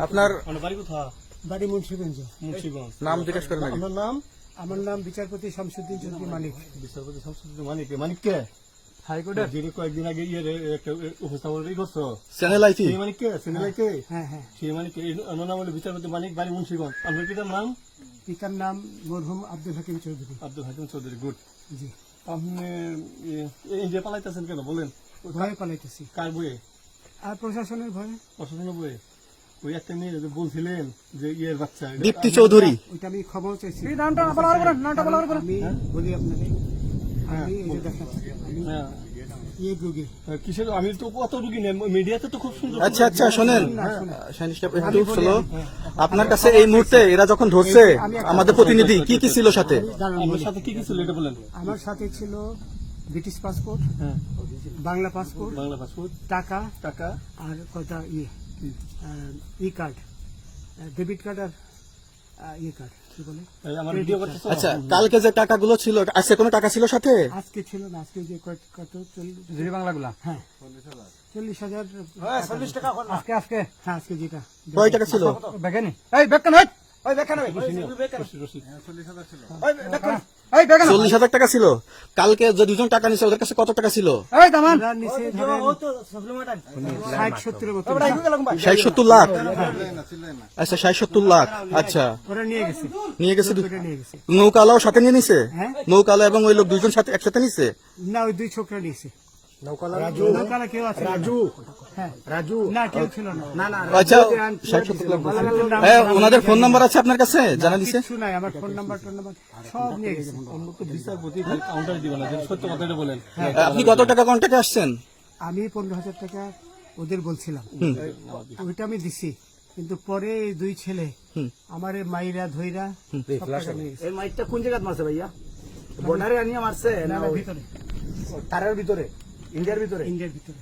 আপনার বাড়ি কোথায়? বাড়ি মুন্সিগঞ্জ। মুন্সিগঞ্জ। নাম জিজ্ঞেস করেন নাকি? আমার নাম বিচারপতি শামসুদ্দিন চৌধুরী মানিক। বিচারপতি শামসুদ্দিন মানিক। মানিক কে? হাইকোর্টের। যিনি কয়েকদিন আগে একটা উপস্থাপন করছো। চ্যানেল আইছি। সেই মানিক কে? চ্যানেল কে? হ্যাঁ হ্যাঁ। সেই মানিক ওনার নাম হলো বিচারপতি মানিক, বাড়ি মুন্সিগঞ্জ। আপনার পিতার নাম? পিতার নাম মরহুম আব্দুল হাকিম চৌধুরী। আব্দুল হাকিম চৌধুরী। গুড। জি। আপনি ইন্ডিয়া পালাইতেছেন কেন বলেন? ভয়ে পালাইতেছি। কার বইয়ে? আর প্রশাসনের ভয়ে। প্রশাসনের বইয়ে? ওই একটা মেয়ে যে বলছিলেন যে ইয়ের বাচ্চা, দীপ্তি চৌধুরী। ওইটা আমি খবর চাইছি। হ্যাঁ? আমি বলি আপনাকে, আমি এই যে দেখেন, আমি হ্যাঁ। রোগী। কিসের? আমি তো কত রুগী নেই, মিডিয়াতে তো খুব সুন্দর। আচ্ছা আচ্ছা, শোনেন একটু স্লো। আপনার কাছে এই মুহূর্তে এরা যখন ধরছে আমাদের প্রতিনিধি, কি কি ছিল সাথে? আপনার সাথে কি কি ছিল এটা বলেন। আমার সাথে ছিল ব্রিটিশ পাসপোর্ট, হ্যাঁ, বাংলা পাসপোর্ট, বাংলা পাসপোর্ট, টাকা টাকা, আর কয়টা ই কার্ড, ডেবিট কার্ড আর ই কার্ড, কি বলে আমার ভিডিও করতেছো। আচ্ছা, কালকে যে টাকাগুলো ছিল, আজকে কোনো টাকা ছিল সাথে? আজকে ছিল না, আজকে যে কত 40 বাংলাগুলা। হ্যাঁ 40,000 টাকা আজকে আজকে হ্যাঁ আজকে যেটা কয় টাকা ছিল? বেগানি এই বেকান হই ওই বেকান হই 40,000 টাকা ছিল। কালকে যে দুজন টাকা নিছে ওদের কাছে কত টাকা ছিল? এই দামান ওরা নিচে ধরেন 60-70 মতো 60-70 লাখ। আচ্ছা 60-70 লাখ। আচ্ছা, ওরা নিয়ে গেছে, নিয়ে গেছে। ওটা নিয়ে গেছে। নৌকালাও সাথে নিয়ে নিছে? হ্যাঁ। নৌকালা এবং ওই লোক দুইজন সাথে একসাথে নিছে? না, ওই দুই ছোকরা নিয়েছে। নৌকালা কেউ আছে? হ্যাঁ রাজু না, কেউ ছিল না। আচ্ছা, 60-70 লাখ। হ্যাঁ, ওনাদের ফোন নাম্বার আছে আপনার কাছে? জানা দিছে? কিছু নাই, আমার ফোন নাম্বার সব নিয়ে গেছে। বিচারপতি কাউন্টার দিবেন না, সত্য কথাটা বলেন। আপনি কত টাকা কন্ট্যাক্টে আসছেন? আমি 15,000 টাকা ওদের বলছিলাম, ওইটা আমি দিছি, কিন্তু পরে এই দুই ছেলে আমার মাইরা ধইরা সব টাকা নিয়ে গেছে। এই মাইকটা কোন জায়গায় মারছে ভাইয়া? বর্ডারে আনিয়া মারছে না ওই ভিতরে, তারের ভিতরে, ইন্ডিয়ার ভিতরে? ইন্ডিয়ার ভিতরে।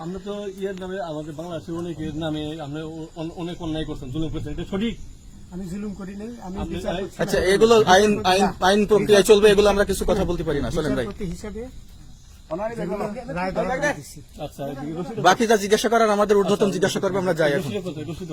আমরা তো ইয়ের নামে, আমাদের বাংলাদেশের অনেকের নামে আপনি অনেক অন্যায় করছেন, জুলুম করছেন, এটা সঠিক? আমি জুলুম করি নাই, আমি আপনি- বিচারপতি আচ্ছা, এগুলো আইন প্রক্রিয়ায় চলবে, এগুলো আমরা কিছু কথা বলতে পারি না। চলেন ভাই, বিচারপতি হিসাবে রায় দেওয়া দিছি। আচ্ছা, এদিকে রসিদ বাকি যা জিজ্ঞাসা করার আমাদের ঊর্ধ্বতন জিজ্ঞাসা করবে, আমরা যাই এখন। রসিদ